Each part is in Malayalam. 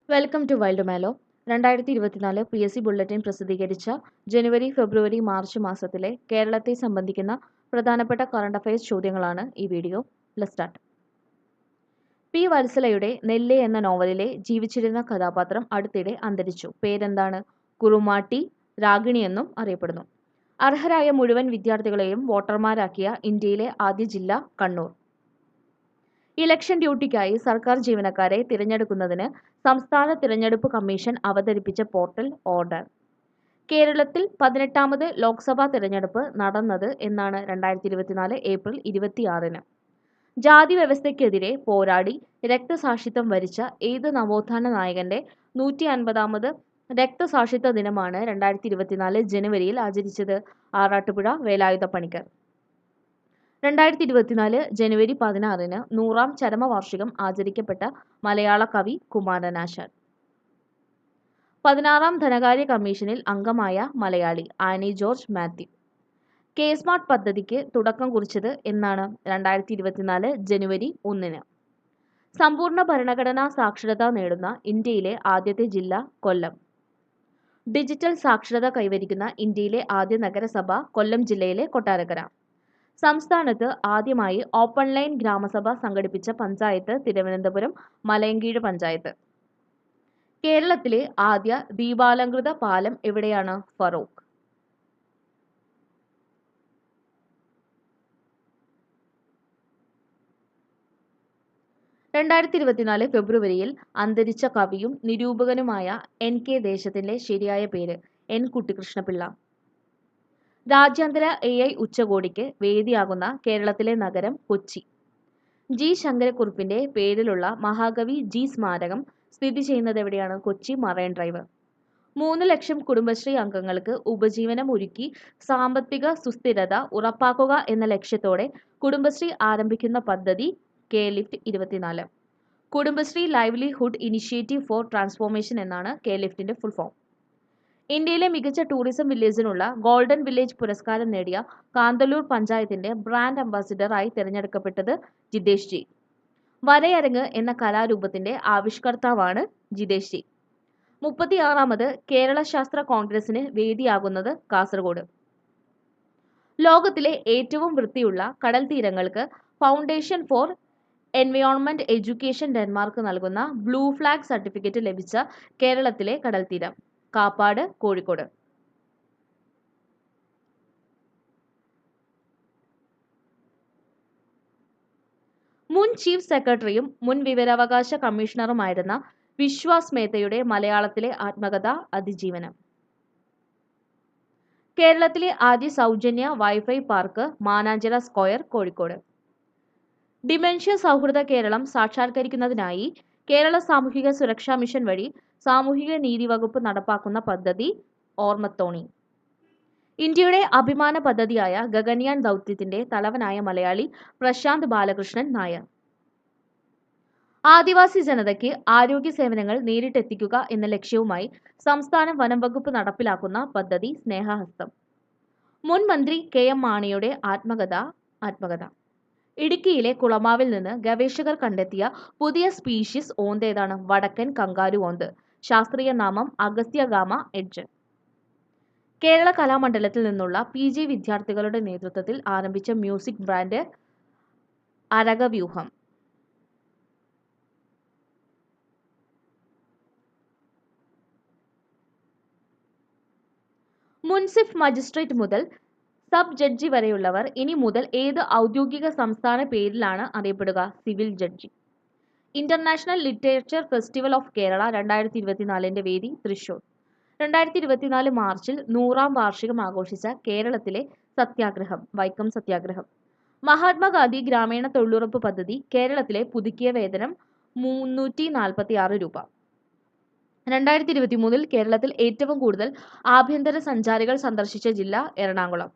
വെൽക്കം ടു വൈൽഡ് മാലോ. 2024 PSC ബുള്ളറ്റിൻ പ്രസിദ്ധീകരിച്ച ജനുവരി, ഫെബ്രുവരി, മാർച്ച് മാസത്തിലെ കേരളത്തെ സംബന്ധിക്കുന്ന പ്രധാനപ്പെട്ട കറണ്ട് അഫയേഴ്സ് ചോദ്യങ്ങളാണ് ഈ വീഡിയോ. Let's start. പി. വത്സലയുടെ നെല്ല് എന്ന നോവലിലെ ജീവിച്ചിരുന്ന കഥാപാത്രം അടുത്തിടെ അന്തരിച്ചു. പേരെന്താണ്? കുറുമാട്ടി രാഗിണി എന്നും അറിയപ്പെടുന്നു. അർഹരായ മുഴുവൻ വിദ്യാർത്ഥികളെയും വോട്ടർമാരാക്കിയ ഇന്ത്യയിലെ ആദ്യ ജില്ല കണ്ണൂർ. ഇലക്ഷൻ ഡ്യൂട്ടിക്കായി സർക്കാർ ജീവനക്കാരെ തിരഞ്ഞെടുക്കുന്നതിന് സംസ്ഥാന തിരഞ്ഞെടുപ്പ് കമ്മീഷൻ അവതരിപ്പിച്ച പോർട്ടൽ ഓർഡർ. കേരളത്തിൽ 18ാമത് ലോക്സഭാ തിരഞ്ഞെടുപ്പ് നടന്നത് എന്നാണ് 2024 ഏപ്രിൽ 26-ന്. ജാതി വ്യവസ്ഥയ്ക്കെതിരെ പോരാടി രക്തസാക്ഷിത്വം വരിച്ച ഏത് നവോത്ഥാന നായകന്റെ 150ാമത് രക്തസാക്ഷിത്വ ദിനമാണ് 2024 ജനുവരിയിൽ ആചരിച്ചത്? ആറാട്ടുപുഴ വേലായുധ പണിക്കർ. 2024 ജനുവരി 16-ന് 100ാം ചരമവാർഷികം ആചരിക്കപ്പെട്ട മലയാള കവി കുമാരനാശാൻ. 16ാം ധനകാര്യ കമ്മീഷനിൽ അംഗമായ Malayali Annie George Mathew. K smart പദ്ധതിക്ക് തുടക്കം കുറിച്ചത് എന്നാണ്? 2024 ജനുവരി 1-ന്. സമ്പൂർണ്ണ ഭരണഘടനാ സാക്ഷരത നേടുന്ന ഇന്ത്യയിലെ ആദ്യത്തെ ജില്ല കൊല്ലം. ഡിജിറ്റൽ സാക്ഷരത കൈവരിക്കുന്ന ഇന്ത്യയിലെ ആദ്യ നഗരസഭ കൊല്ലം ജില്ലയിലെ കൊട്ടാരക്കര. സംസ്ഥാനത്ത് ആദ്യമായി ഓപ്പൺ ലൈൻ ഗ്രാമസഭ സംഘടിപ്പിച്ച പഞ്ചായത്ത് തിരുവനന്തപുരം മലയങ്കീഴ് പഞ്ചായത്ത്. കേരളത്തിലെ ആദ്യ ദീപാലംകൃത പാലം എവിടെയാണ്? ഫറോക്ക്. ഫെബ്രുവരിയിൽ അന്തരിച്ച കവിയും നിരൂപകനുമായ NK ദേശത്തിന്റെ ശരിയായ പേര്? N. കുട്ടിക്കൃഷ്ണപിള്ള. രാജ്യാന്തര AI ഉച്ചകോടിക്ക് വേദിയാകുന്ന കേരളത്തിലെ നഗരം കൊച്ചി. G. ശങ്കരക്കുറുപ്പിന്റെ പേരിലുള്ള മഹാകവി G സ്മാരകം സ്ഥിതി ചെയ്യുന്നത് എവിടെയാണ്? Kochi marine drive. 3 ലക്ഷം കുടുംബശ്രീ അംഗങ്ങൾക്ക് ഉപജീവനം ഒരുക്കി സാമ്പത്തിക സുസ്ഥിരത ഉറപ്പാക്കുക എന്ന ലക്ഷ്യത്തോടെ കുടുംബശ്രീ ആരംഭിക്കുന്ന പദ്ധതി K-ലിഫ്റ്റ് 24. Kudumbashree livelihood initiative four transformation എന്നാണ് K-ലിഫ്റ്റിന്റെ ഫുൾ ഫോം. ഇന്ത്യയിലെ മികച്ച ടൂറിസം വില്ലേജിനുള്ള ഗോൾഡൻ വില്ലേജ് പുരസ്കാരം നേടിയ കാന്തല്ലൂർ പഞ്ചായത്തിന്റെ ബ്രാൻഡ് അംബാസിഡർ ആയി തിരഞ്ഞെടുക്കപ്പെട്ടത് ജിതേഷ് ജി. വരയരങ്ങ് എന്ന കലാരൂപത്തിന്റെ ആവിഷ്കർത്താവാണ് ജിതേഷ് ജി. 36ാമത് കേരള ശാസ്ത്ര കോൺഗ്രസിന് വേദിയാകുന്നത് കാസർഗോഡ്. ലോകത്തിലെ ഏറ്റവും വൃത്തിയുള്ള കടൽ തീരങ്ങൾക്ക് foundation for environment education Denmark നൽകുന്ന ബ്ലൂ ഫ്ലാഗ് സർട്ടിഫിക്കറ്റ് ലഭിച്ച കേരളത്തിലെ കടൽത്തീരം കാപ്പാട്, കോഴിക്കോട്. മുൻ ചീഫ് സെക്രട്ടറിയും മുൻ വിവരാവകാശ കമ്മീഷണറുമായിരുന്ന വിശ്വാസ് മേത്തയുടെ മലയാളത്തിലെ ആത്മകഥ അതിജീവനം. കേരളത്തിലെ ആദ്യ സൗജന്യ wifi park Mananchira square, Kozhikode. Dementia സൗഹൃദ കേരളം സാക്ഷാത്കരിക്കുന്നതിനായി കേരള സാമൂഹിക സുരക്ഷാ മിഷൻ വഴി സാമൂഹിക നീതി വകുപ്പ് നടപ്പാക്കുന്ന പദ്ധതി ഓർമ്മത്തോണി. ഇന്ത്യയുടെ അഭിമാന പദ്ധതിയായ ഗഗൻയാൻ ദൗത്യത്തിന്റെ തലവനായ മലയാളി പ്രശാന്ത് ബാലകൃഷ്ണൻ നായർ. ആദിവാസി ജനതയ്ക്ക് ആരോഗ്യ സേവനങ്ങൾ നേരിട്ടെത്തിക്കുക എന്ന ലക്ഷ്യവുമായി സംസ്ഥാന വനം വകുപ്പ് നടപ്പിലാക്കുന്ന പദ്ധതി സ്നേഹഹസ്തം. മുൻ മന്ത്രി KM മാണിയുടെ ആത്മകഥ. ഇടുക്കിയിലെ കുളമാവിൽ നിന്ന് ഗവേഷകർ കണ്ടെത്തിയ പുതിയ സ്പീഷീസ് ഓന്ത് ഏതാണ്? വടക്കൻ കങ്കാരു ഓന്ത്. ശാസ്ത്രീയ നാമം അഗസ്ത്യഗാമ എഡ്ജ്. കേരള കലാമണ്ഡലത്തിൽ നിന്നുള്ള PG വിദ്യാർത്ഥികളുടെ നേതൃത്വത്തിൽ ആരംഭിച്ച മ്യൂസിക് ബ്രാൻഡ് അരകവ്യൂഹം. മുൻസിഫ് മജിസ്ട്രേറ്റ് മുതൽ സബ് ജഡ്ജി വരെയുള്ളവർ ഇനി മുതൽ ഏത് ഔദ്യോഗിക സംസ്ഥാന പേരിലാണ് അറിയപ്പെടുക? Civil judge. International literature festival of Kerala 2024ന്റെ വേദി തൃശൂർ. 2024 മാർച്ചിൽ 100ാം വാർഷികം ആഘോഷിച്ച കേരളത്തിലെ സത്യാഗ്രഹം വൈക്കം സത്യാഗ്രഹം. മഹാത്മാഗാന്ധി ഗ്രാമീണ തൊഴിലുറപ്പ് പദ്ധതി കേരളത്തിലെ പുതുക്കിയ വേതനം 346 രൂപ. 2023 കേരളത്തിൽ ഏറ്റവും കൂടുതൽ ആഭ്യന്തര സഞ്ചാരികൾ സന്ദർശിച്ച ജില്ല എറണാകുളം.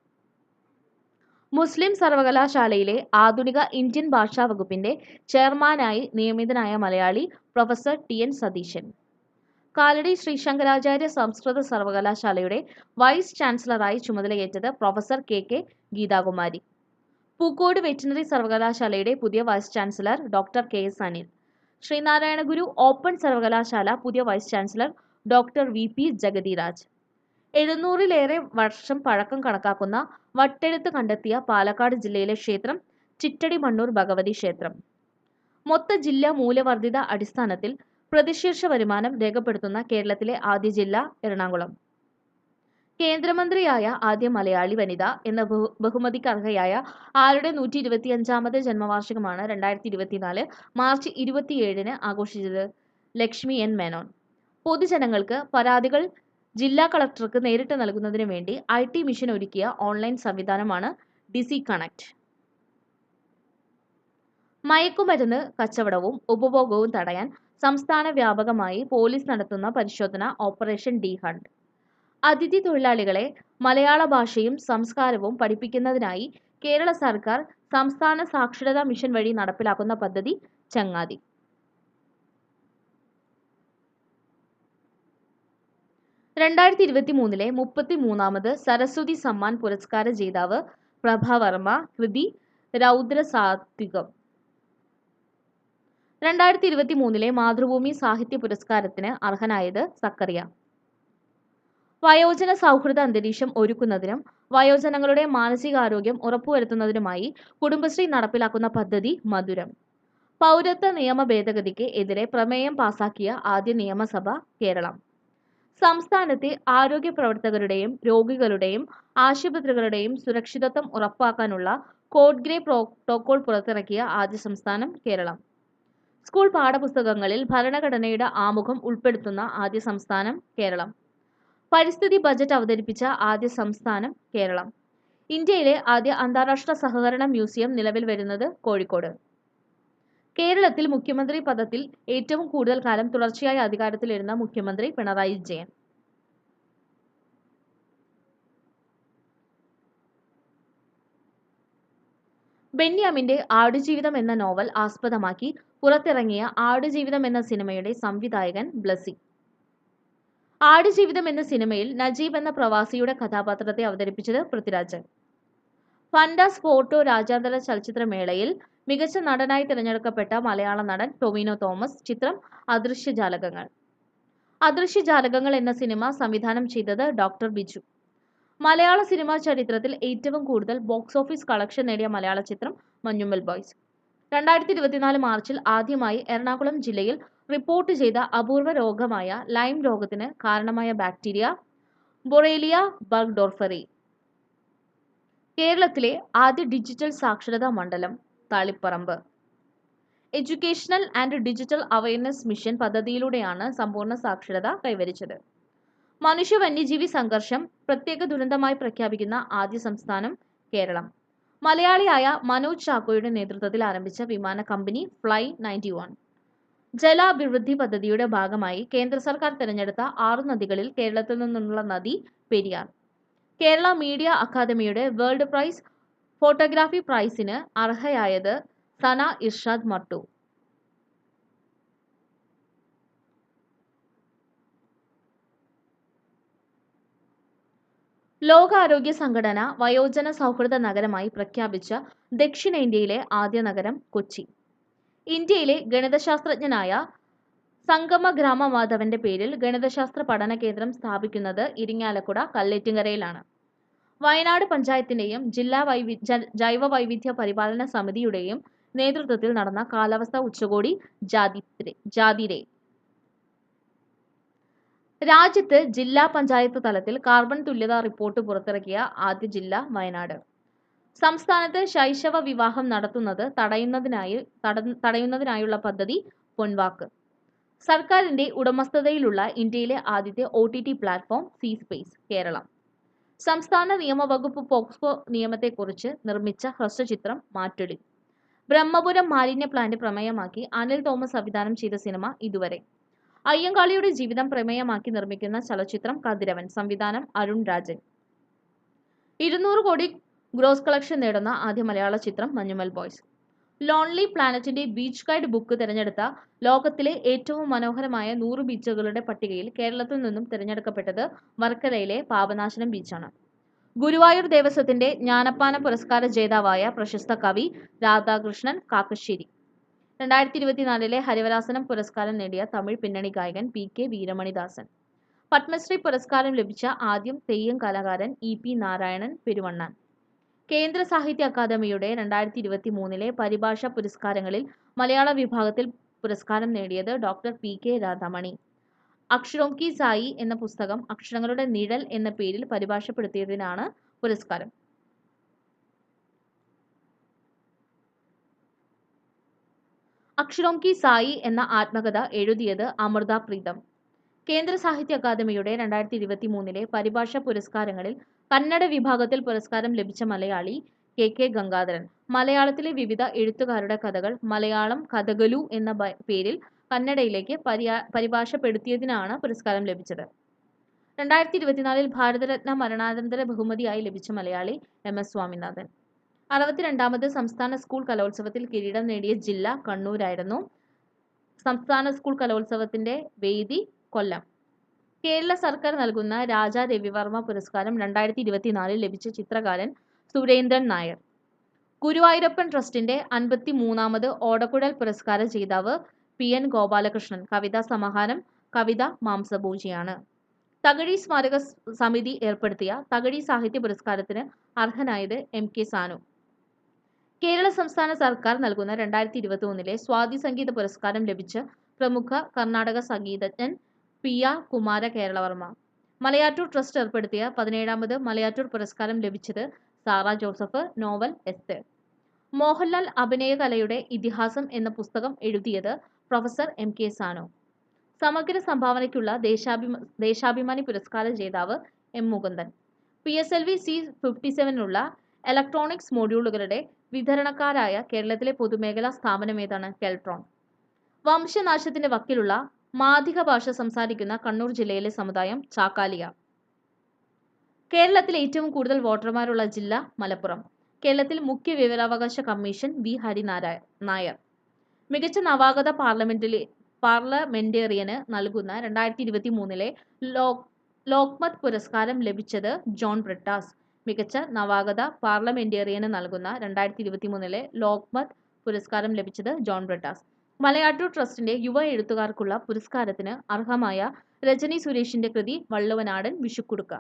മുസ്ലിം സർവകലാശാലയിലെ ആധുനിക ഇന്ത്യൻ ഭാഷാ വകുപ്പിന്റെ ചെയർമാനായി നിയമിതനായ മലയാളി പ്രൊഫസർ TN സതീശൻ. കാലടി ശ്രീശങ്കരാചാര്യ സംസ്കൃത സർവകലാശാലയുടെ വൈസ് ചാൻസലറായി ചുമതലയേറ്റത് professor KK Geethakumari. Pookode veterinary സർവകലാശാലയുടെ പുതിയ vice chancellor doctor KS Anil. Sreenarayana Guru open സർവകലാശാല പുതിയ vice chancellor doctor VP. Jagathiraj. 700-ലേറെ വർഷം പഴക്കം കണക്കാക്കുന്ന വട്ടെഴുത്ത് കണ്ടെത്തിയ പാലക്കാട് ജില്ലയിലെ ക്ഷേത്രം ചിറ്റടി മണ്ണൂർ ഭഗവതി ക്ഷേത്രം. മൊത്ത ജില്ലാ മൂല്യവർദ്ധിത അടിസ്ഥാനത്തിൽ പ്രതിശീർഷ വരുമാനം രേഖപ്പെടുത്തുന്ന കേരളത്തിലെ ആദ്യ ജില്ല എറണാകുളം. കേന്ദ്രമന്ത്രിയായ ആദ്യ മലയാളി വനിത എന്ന ബഹുമതിക്കർഹയായ ആരുടെ 125ാമത് ജന്മവാർഷികമാണ് 2024 മാർച്ച് 27-ന് ആഘോഷിച്ചത്? ലക്ഷ്മി എൻ മേനോൻ. പൊതുജനങ്ങൾക്ക് പരാതികൾ ജില്ലാ കളക്ടർക്ക് നേരിട്ട് നൽകുന്നതിനു വേണ്ടി IT മിഷൻ ഒരുക്കിയ ഓൺലൈൻ സംവിധാനമാണ് ഡിസി കണക്ട്. മയക്കുമരുന്ന് കച്ചവടവും ഉപഭോഗവും തടയാൻ സംസ്ഥാന വ്യാപകമായി പോലീസ് നടത്തുന്ന പരിശോധന ഓപ്പറേഷൻ ഡി ഹണ്ട്. അതിഥി തൊഴിലാളികളെ മലയാള ഭാഷയും സംസ്കാരവും പഠിപ്പിക്കുന്നതിനായി കേരള സർക്കാർ സംസ്ഥാന സാക്ഷരതാ മിഷൻ വഴി നടപ്പിലാക്കുന്ന പദ്ധതി ചങ്ങാതി. 2023-ലെ 33ാമത് സരസ്വതി സമ്മാൻ പുരസ്കാര ജേതാവ് പ്രഭ വർമ്മ. കൃതി രൗദ്രസാത്വികം. 2023-ലെ മാതൃഭൂമി സാഹിത്യ പുരസ്കാരത്തിന് അർഹനായത് സക്കറിയ. വയോജന സൗഹൃദ അന്തരീക്ഷം ഒരുക്കുന്നതിനും വയോജനങ്ങളുടെ മാനസികാരോഗ്യം ഉറപ്പുവരുത്തുന്നതിനുമായി കുടുംബശ്രീ നടപ്പിലാക്കുന്ന പദ്ധതി മധുരം. പൗരത്വ നിയമ ഭേദഗതിക്ക് എതിരെ പ്രമേയം പാസാക്കിയ ആദ്യ നിയമസഭ കേരളം. സംസ്ഥാനത്തെ ആരോഗ്യ പ്രവർത്തകരുടെയും രോഗികളുടെയും ആശുപത്രികളുടെയും സുരക്ഷിതത്വം ഉറപ്പാക്കാനുള്ള കോഡ് ഗ്രേ പ്രോട്ടോകോൾ പുറത്തിറക്കിയ ആദ്യ സംസ്ഥാനം കേരളം. സ്കൂൾ പാഠപുസ്തകങ്ങളിൽ ഭരണഘടനയുടെ ആമുഖം ഉൾപ്പെടുത്തുന്ന ആദ്യ സംസ്ഥാനം കേരളം. പരിസ്ഥിതി ബജറ്റ് അവതരിപ്പിച്ച ആദ്യ സംസ്ഥാനം കേരളം. ഇന്ത്യയിലെ ആദ്യ അന്താരാഷ്ട്ര സഹകരണ മ്യൂസിയം നിലവിൽ വരുന്നത് കോഴിക്കോട്. കേരളത്തിൽ മുഖ്യമന്ത്രി പദത്തിൽ ഏറ്റവും കൂടുതൽ കാലം തുടർച്ചയായി അധികാരത്തിലിരുന്ന മുഖ്യമന്ത്രി പിണറായി വിജയൻ. ബെന്യാമിന്റെ ആടുജീവിതം എന്ന നോവൽ ആസ്പദമാക്കി പുറത്തിറങ്ങിയ ആടുജീവിതം എന്ന സിനിമയുടെ സംവിധായകൻ ബ്ലസി. ആടുജീവിതം എന്ന സിനിമയിൽ നജീബ് എന്ന പ്രവാസിയുടെ കഥാപാത്രത്തെ അവതരിപ്പിച്ചത് പൃഥ്വിരാജ്. ഫണ്ടാസ് ഫോട്ടോ രാജ്യാന്തര ചലച്ചിത്രമേളയിൽ മികച്ച നടനായി തിരഞ്ഞെടുക്കപ്പെട്ട മലയാള നടൻ ടൊവിനോ തോമസ്. ചിത്രം അദൃശ്യജാലകങ്ങൾ. അദൃശ്യജാലകങ്ങൾ എന്ന സിനിമ സംവിധാനം ചെയ്തത് ഡോക്ടർ ബിജു. മലയാള സിനിമാ ചരിത്രത്തിൽ ഏറ്റവും കൂടുതൽ ബോക്സ് ഓഫീസ് കളക്ഷൻ നേടിയ മലയാള ചിത്രം മഞ്ഞുമ്മൽ ബോയ്സ്. 2024 മാർച്ചിൽ ആദ്യമായി എറണാകുളം ജില്ലയിൽ റിപ്പോർട്ട് ചെയ്ത അപൂർവ രോഗമായ ലൈം രോഗത്തിന് കാരണമായ ബാക്ടീരിയ ബൊറേലിയ ബർഗ്ഡോർഫറി. കേരളത്തിലെ ആദ്യ ഡിജിറ്റൽ സാക്ഷരതാ മണ്ഡലം Taliparamba. Educational and digital awareness mission പദ്ധതിയിലൂടെയാണ് സമ്പൂർണ്ണ സാക്ഷരത കൈവരിച്ചത്. മനുഷ്യ വന്യജീവി സംഘർഷം പ്രത്യേക ദുരന്തമായി പ്രഖ്യാപിക്കുന്ന ആദ്യ സംസ്ഥാനം കേരളം. മലയാളിയായ മനോജ് ചാക്കോയുടെ നേതൃത്വത്തിൽ ആരംഭിച്ച വിമാന കമ്പനി ഫ്ലൈ 91. ജലാഭിവൃദ്ധി പദ്ധതിയുടെ ഭാഗമായി കേന്ദ്ര സർക്കാർ തിരഞ്ഞെടുത്ത 6 നദികളിൽ കേരളത്തിൽ നിന്നുള്ള നദി പെരിയാർ. കേരള മീഡിയ അക്കാദമിയുടെ വേൾഡ് പ്രൈസ് ഫോട്ടോഗ്രാഫി പ്രൈസിന് അർഹയായത് സന ഇർഷാദ് മട്ടു. ലോകാരോഗ്യ സംഘടന വയോജന സൗഹൃദ നഗരമായി പ്രഖ്യാപിച്ച ദക്ഷിണേന്ത്യയിലെ ആദ്യ നഗരം കൊച്ചി. ഇന്ത്യയിലെ ഗണിതശാസ്ത്രജ്ഞനായ സംഗമഗ്രാമ മാധവന്റെ പേരിൽ ഗണിതശാസ്ത്ര പഠന കേന്ദ്രം സ്ഥാപിക്കുന്നത് ഇരിങ്ങാലക്കുട കല്ലേറ്റുങ്കരയിലാണ്. വയനാട് പഞ്ചായത്തിന്റെയും ജില്ലാ ജൈവ വൈവിധ്യ പരിപാലന സമിതിയുടെയും നേതൃത്വത്തിൽ നടന്ന കാലാവസ്ഥാ ഉച്ചകോടി ജാതിരെ. രാജ്യത്ത് ജില്ലാ പഞ്ചായത്ത് തലത്തിൽ കാർബൺ തുല്യതാ റിപ്പോർട്ട് പുറത്തിറക്കിയ ആദ്യ ജില്ല വയനാട്. സംസ്ഥാനത്ത് ശൈശവ വിവാഹം നടത്തുന്നത് തടയുന്നതിനായുള്ള പദ്ധതി പൊൻവാക്ക്. സർക്കാരിന്റെ ഉടമസ്ഥതയിലുള്ള ഇന്ത്യയിലെ ആദ്യത്തെ OTT platform C space Keralam. സംസ്ഥാന നിയമവകുപ്പ് പോക്സോ നിയമത്തെക്കുറിച്ച് നിർമ്മിച്ച ഹ്രസ്വചിത്രം മാറ്റൊലി. ബ്രഹ്മപുരം മാലിന്യ പ്ലാന്റ് പ്രമേയമാക്കി അനിൽ തോമസ് സംവിധാനം ചെയ്ത സിനിമ ഇതുവരെ. അയ്യങ്കാളിയുടെ ജീവിതം പ്രമേയമാക്കി നിർമ്മിക്കുന്ന ചലച്ചിത്രം കതിരവൻ. സംവിധാനം അരുൺ രാജൻ. 200 കോടി ഗ്രോസ് കളക്ഷൻ നേടുന്ന ആദ്യ മലയാള ചിത്രം മഞ്ഞുമ്മൽ ബോയ്സ്. ലോൺലി പ്ലാനറ്റിന്റെ ബീച്ച് ഗൈഡ് ബുക്ക് തിരഞ്ഞെടുത്ത ലോകത്തിലെ ഏറ്റവും മനോഹരമായ 100 ബീച്ചുകളുടെ പട്ടികയിൽ കേരളത്തിൽ നിന്നും തിരഞ്ഞെടുക്കപ്പെട്ടത് വർക്കലയിലെ പാപനാശനം ബീച്ചാണ്. ഗുരുവായൂർ ദേവസ്വത്തിന്റെ ജ്ഞാനപ്പാന പുരസ്കാര ജേതാവായ പ്രശസ്ത കവി രാധാകൃഷ്ണൻ കാക്കശ്ശേരി. 2024 ഹരിവരാസനം പുരസ്കാരം നേടിയ തമിഴ് പിന്നണി ഗായകൻ PK വീരമണിദാസൻ. പത്മശ്രീ പുരസ്കാരം ലഭിച്ച ആദ്യം തെയ്യം കലാകാരൻ EP നാരായണൻ പെരുവണ്ണാൻ. കേന്ദ്ര സാഹിത്യ അക്കാദമിയുടെ 2023 പരിഭാഷാ പുരസ്കാരങ്ങളിൽ മലയാള വിഭാഗത്തിൽ പുരസ്കാരം നേടിയത് ഡോക്ടർ PK രാധാമണി. അക്ഷരോം കി സായി എന്ന പുസ്തകം അക്ഷരങ്ങളുടെ നിഴൽ എന്ന പേരിൽ പരിഭാഷപ്പെടുത്തിയതിനാണ് പുരസ്കാരം. അക്ഷരോം കി സായി എന്ന ആത്മകഥ എഴുതിയത് അമൃത പ്രീതം. കേന്ദ്ര സാഹിത്യ അക്കാദമിയുടെ 2023 പരിഭാഷാ പുരസ്കാരങ്ങളിൽ കന്നഡ വിഭാഗത്തിൽ പുരസ്കാരം ലഭിച്ച മലയാളി KK ഗംഗാധരൻ. മലയാളത്തിലെ വിവിധ എഴുത്തുകാരുടെ കഥകൾ മലയാളം കഥകളു എന്ന പേരിൽ കന്നഡയിലേക്ക് പരിഭാഷപ്പെടുത്തിയതിനാണ് പുരസ്കാരം ലഭിച്ചത്. 2024 ഭാരതരത്ന മരണാനന്തര ബഹുമതിയായി ലഭിച്ച മലയാളി MS സ്വാമിനാഥൻ. 62ാമത് സംസ്ഥാന സ്കൂൾ കലോത്സവത്തിൽ കിരീടം നേടിയ ജില്ല കണ്ണൂരായിരുന്നു. സംസ്ഥാന സ്കൂൾ കലോത്സവത്തിന്റെ വേദി കൊല്ലം. കേരള സർക്കാർ നൽകുന്ന രാജാ രവിവർമ്മ പുരസ്കാരം 2024 ലഭിച്ച ചിത്രകാരൻ സുരേന്ദ്രൻ നായർ. ഗുരുവായൂരപ്പൻ ട്രസ്റ്റിന്റെ 53ാമത് ഓടക്കുഴൽ പുരസ്കാര ജേതാവ് PN ഗോപാലകൃഷ്ണൻ. കവിതാ സമാഹാരം കവിത മാംസഭോജിയാണ്. തകഴി സ്മാരക സമിതി ഏർപ്പെടുത്തിയ തകഴി സാഹിത്യ പുരസ്കാരത്തിന് അർഹനായത് MK സാനു. കേരള സംസ്ഥാന സർക്കാർ നൽകുന്ന 2021 സ്വാതി സംഗീത പുരസ്കാരം ലഭിച്ച പ്രമുഖ കർണാടക സംഗീതജ്ഞൻ PR കുമാര കേരളവർമ്മ. മലയാറ്റൂർ ട്രസ്റ്റ് ഏർപ്പെടുത്തിയ 17ാമത് മലയാറ്റൂർ പുരസ്കാരം ലഭിച്ചത് സാറ ജോസഫ്. നോവൽ എസ്തേർ. മോഹൻലാൽ അഭിനയകലയുടെ ഇതിഹാസം എന്ന പുസ്തകം എഴുതിയത് പ്രൊഫസർ MK സാനു. സമഗ്ര സംഭാവനയ്ക്കുള്ള ദേശാഭിമാനി പുരസ്കാര ജേതാവ് M Mukundan. PSLV C57 electronics മൊഡ്യൂളുകളുടെ വിതരണക്കാരായ കേരളത്തിലെ പൊതുമേഖലാ സ്ഥാപനമേതാണ്? കെൽട്രോൺ. വംശനാശത്തിന്റെ വക്കിലുള്ള മാദിഗ ഭാഷ സംസാരിക്കുന്ന കണ്ണൂർ ജില്ലയിലെ സമുദായം ചാക്കാലിയ. കേരളത്തിൽ ഏറ്റവും കൂടുതൽ വോട്ടർമാരുള്ള ജില്ല മലപ്പുറം. കേരളത്തിൽ മുഖ്യ വിവരാവകാശ കമ്മീഷൻ V ഹരിനായർ. മികച്ച നവാഗത പാർലമെന്റേറിയന് നൽകുന്ന 2023 ലോക്മത് പുരസ്കാരം ലഭിച്ചത് ജോൺ ബ്രിട്ടാസ്. മികച്ച നവാഗത പാർലമെന്റേറിയന് നൽകുന്ന 2023 ലോക്മത് പുരസ്കാരം ലഭിച്ചത് ജോൺ ബ്രിട്ടാസ്. മലയാറ്റൂർ ട്രസ്റ്റിന്റെ യുവ എഴുത്തുകാർക്കുള്ള പുരസ്കാരത്തിന് അർഹമായ രജനി സുരേഷിന്റെ കൃതി വള്ളുവനാടൻ വിഷുക്കുടുക്ക.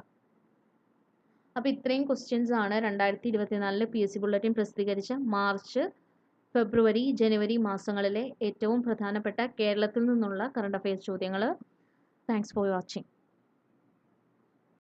അപ്പോൾ ഇത്രയും ക്വസ്റ്റ്യൻസ് ആണ് 2024 PSC ബുള്ളറ്റിൻ പ്രസിദ്ധീകരിച്ച മാർച്ച്, ഫെബ്രുവരി, ജനുവരി മാസങ്ങളിലെ ഏറ്റവും പ്രധാനപ്പെട്ട കേരളത്തിൽ നിന്നുള്ള കറണ്ട് അഫയേഴ്സ് ചോദ്യങ്ങൾ. Thanks for watching.